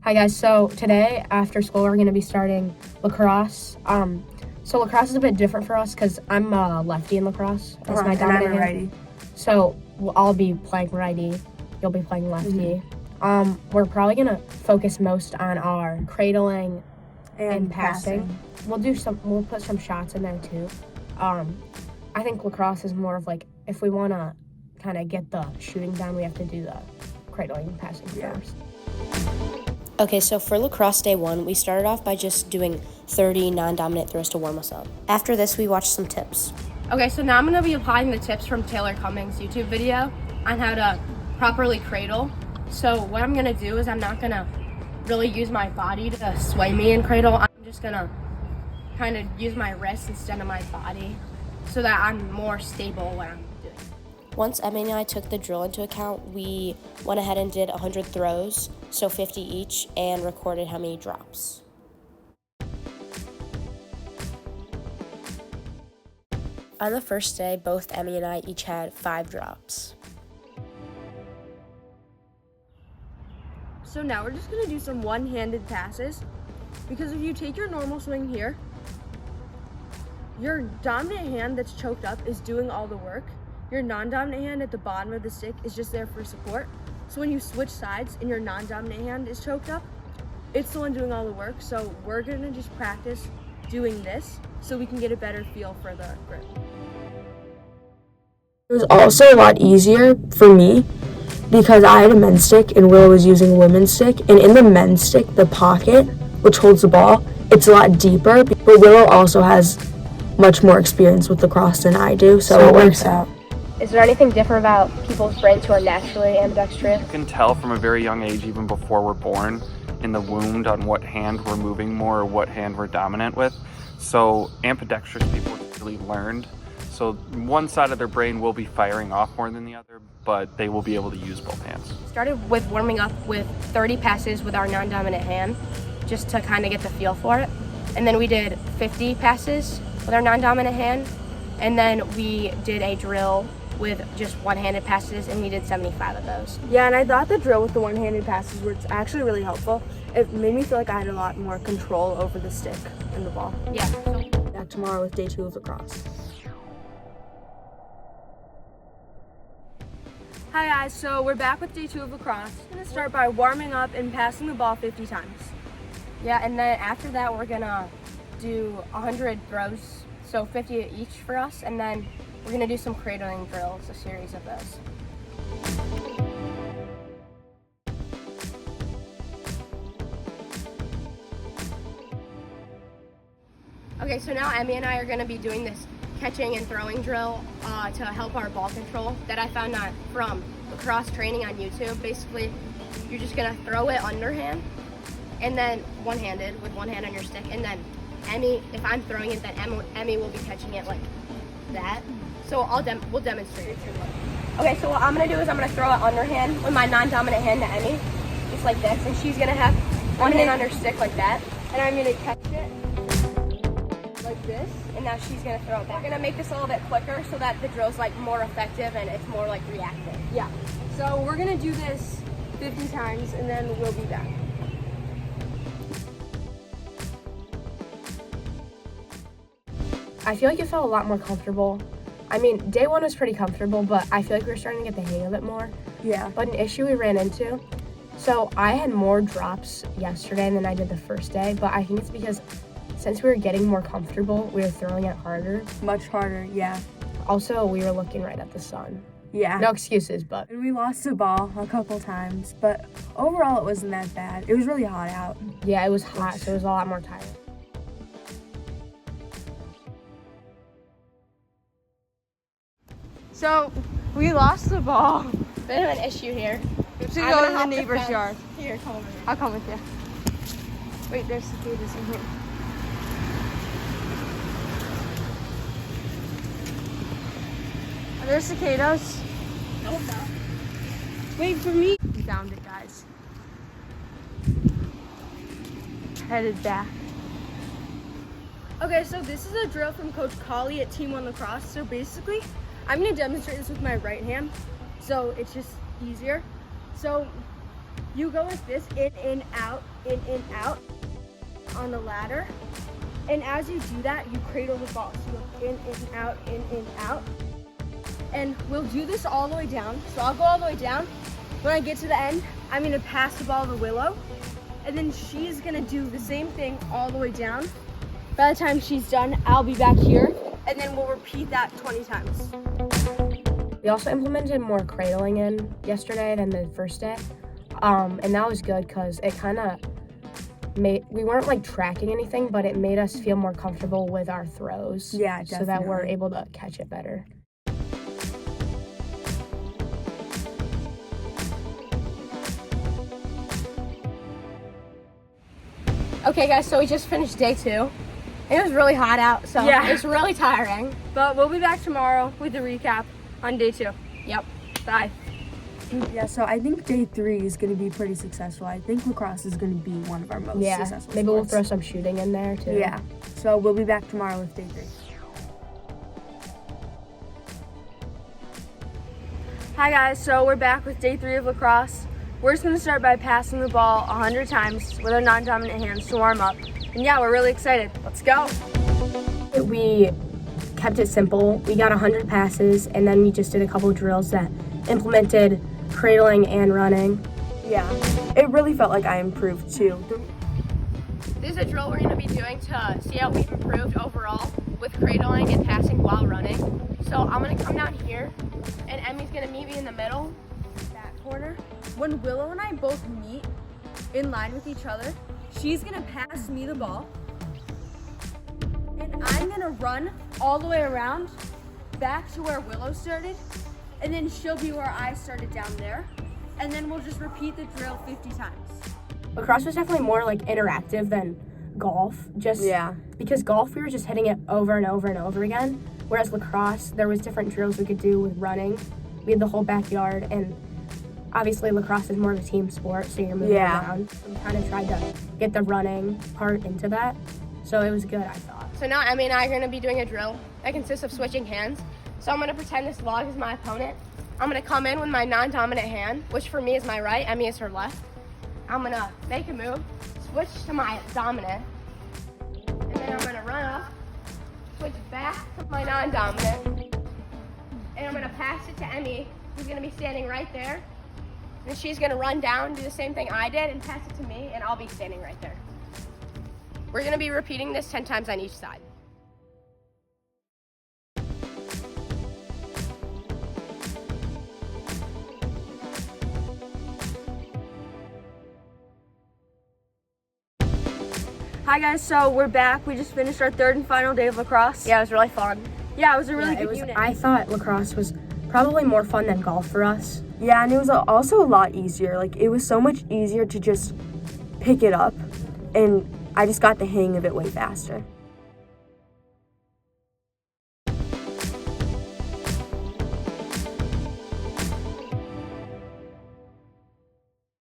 Hi guys, so today after school we're going to be starting lacrosse. So lacrosse is a bit different for us because I'm a lefty in lacrosse. That's my dominant hand. Righty. So I'll be playing righty, you'll be playing lefty. We're probably going to focus most on our cradling and passing. We'll put some shots in there too. I think lacrosse is more of like, if we want to kind of get the shooting down, we have to do the cradling and passing first. Okay, so for lacrosse day 1, we started off by just doing 30 non-dominant throws to warm us up. After this, we watched some tips. Okay, so now I'm going to be applying the tips from Taylor Cummings' YouTube video on how to properly cradle. So what I'm going to do is I'm not going to really use my body to sway me in cradle. I'm just going to kind of use my wrists instead of my body so that I'm more stable when I'm doing it. Once Emmy and I took the drill into account, we went ahead and did 100 throws, so 50 each, and recorded how many drops. On the first day, both Emmy and I each had 5 drops. So now we're just gonna do some one-handed passes, because if you take your normal swing here, your dominant hand that's choked up is doing all the work. Your non-dominant hand at the bottom of the stick is just there for support. So when you switch sides and your non-dominant hand is choked up, it's the one doing all the work. So we're gonna just practice doing this so we can get a better feel for the grip. It was also a lot easier for me because I had a men's stick and Willow was using a women's stick. And in the men's stick, the pocket, which holds the ball, it's a lot deeper. But Willow also has much more experience with lacrosse than I do, so it works out. Is there anything different about people's brains who are naturally ambidextrous? You can tell from a very young age, even before we're born, in the womb on what hand we're moving more or what hand we're dominant with. So ambidextrous people really learned. So one side of their brain will be firing off more than the other, but they will be able to use both hands. Started with warming up with 30 passes with our non-dominant hand, just to kind of get the feel for it. And then we did 50 passes with our non-dominant hand. And then we did a drill with just one-handed passes, and we did 75 of those. Yeah, and I thought the drill with the one-handed passes was actually really helpful. It made me feel like I had a lot more control over the stick and the ball. Yeah. Back tomorrow with day 2 of lacrosse. Hi guys, so we're back with day 2 of lacrosse. We're gonna start by warming up and passing the ball 50 times. Yeah, and then after that, we're gonna do 100 throws, so 50 each for us, and then we're gonna do some cradling drills, a series of those. Okay, so now Emmy and I are gonna be doing this catching and throwing drill to help our ball control that I found from lacrosse training on YouTube. Basically, you're just gonna throw it underhand, and then one-handed with one hand on your stick, and then Emmy, if I'm throwing it, then Emmy will be catching it like that. So we'll demonstrate it. Okay, so what I'm gonna do is I'm gonna throw it underhand with my non-dominant hand to Emmy, just like this, and she's gonna have one hand on her stick like that, and I'm gonna catch it like this, and now she's gonna throw it back. We're gonna make this a little bit quicker so that the drill's like more effective and it's more like reactive. Yeah, so we're gonna do this 50 times and then we'll be back. I feel like it felt a lot more comfortable. I mean, day 1 was pretty comfortable, but I feel like we were starting to get the hang of it more. Yeah. But an issue we ran into, so I had more drops yesterday than I did the first day, but I think it's because since we were getting more comfortable, we were throwing it harder. Much harder, yeah. Also, we were looking right at the sun. Yeah. No excuses, but. And we lost the ball a couple times, but overall it wasn't that bad. It was really hot out. Yeah, it was hot, so it was a lot more tiring. So we lost the ball. Bit of an issue here. We have to go to the neighbor's yard. Here, come over here. I'll come with you. Wait, there's cicadas in here. Are there cicadas? No. Wait for me. We found it, guys. Headed back. Okay, so this is a drill from Coach Colley at Team 1 Lacrosse. So basically, I'm going to demonstrate this with my right hand, so it's just easier. So you go like this, in, out, in and out on the ladder. And as you do that, you cradle the ball. So you go in and out, in and out. And we'll do this all the way down. So I'll go all the way down. When I get to the end, I'm gonna pass the ball to Willow. And then she's gonna do the same thing all the way down. By the time she's done, I'll be back here. And then we'll repeat that 20 times. We also implemented more cradling in yesterday than the first day. And that was good because it kind of we weren't like tracking anything, but it made us feel more comfortable with our throws. Yeah, definitely. So that we're able to catch it better. Okay guys, so we just finished day 2. It was really hot out, so Yeah. it's really tiring. But we'll be back tomorrow with a recap on day 2. Yep. Bye. Yeah, so I think day 3 is going to be pretty successful. I think lacrosse is going to be one of our most successful Maybe we'll sports. throw some shooting in there too. Yeah, so we'll be back tomorrow with day 3. Hi guys, so we're back with day 3 of lacrosse. We're just gonna start by passing the ball 100 times with our non-dominant hands to warm up. And yeah, we're really excited. Let's go. We kept it simple. We got 100 passes, and then we just did a couple of drills that implemented cradling and running. Yeah, it really felt like I improved too. This is a drill we're going to be doing to see how we've improved overall with cradling and passing while running. So I'm going to come down here, and Emmy's going to meet me in the middle. That corner. When Willow and I both meet in line with each other, she's gonna pass me the ball, and I'm gonna run all the way around back to where Willow started, and then she'll be where I started down there, and then we'll just repeat the drill 50 times. Lacrosse was definitely more like interactive than golf, because golf we were just hitting it over and over and over again, whereas lacrosse there was different drills we could do with running. We had the whole backyard, and obviously lacrosse is more of a team sport, so you're moving around. So we kind of tried to get the running part into that, so it was good, I thought. So now Emmy and I are going to be doing a drill that consists of switching hands. So I'm going to pretend this log is my opponent. I'm going to come in with my non-dominant hand, which for me is my right, Emmy is her left. I'm going to make a move, switch to my dominant, and then I'm going to run up, switch back to my non-dominant, and I'm going to pass it to Emmy, who's going to be standing right there. And she's gonna run down, do the same thing I did, and pass it to me, and I'll be standing right there. We're gonna be repeating this 10 times on each side. Hi guys, so we're back. We just finished our 3rd and final day of lacrosse. Yeah, it was really fun. Yeah, it was a really good unit. I thought lacrosse was probably more fun than golf for us. Yeah, and it was also a lot easier. Like, it was so much easier to just pick it up, and I just got the hang of it way faster.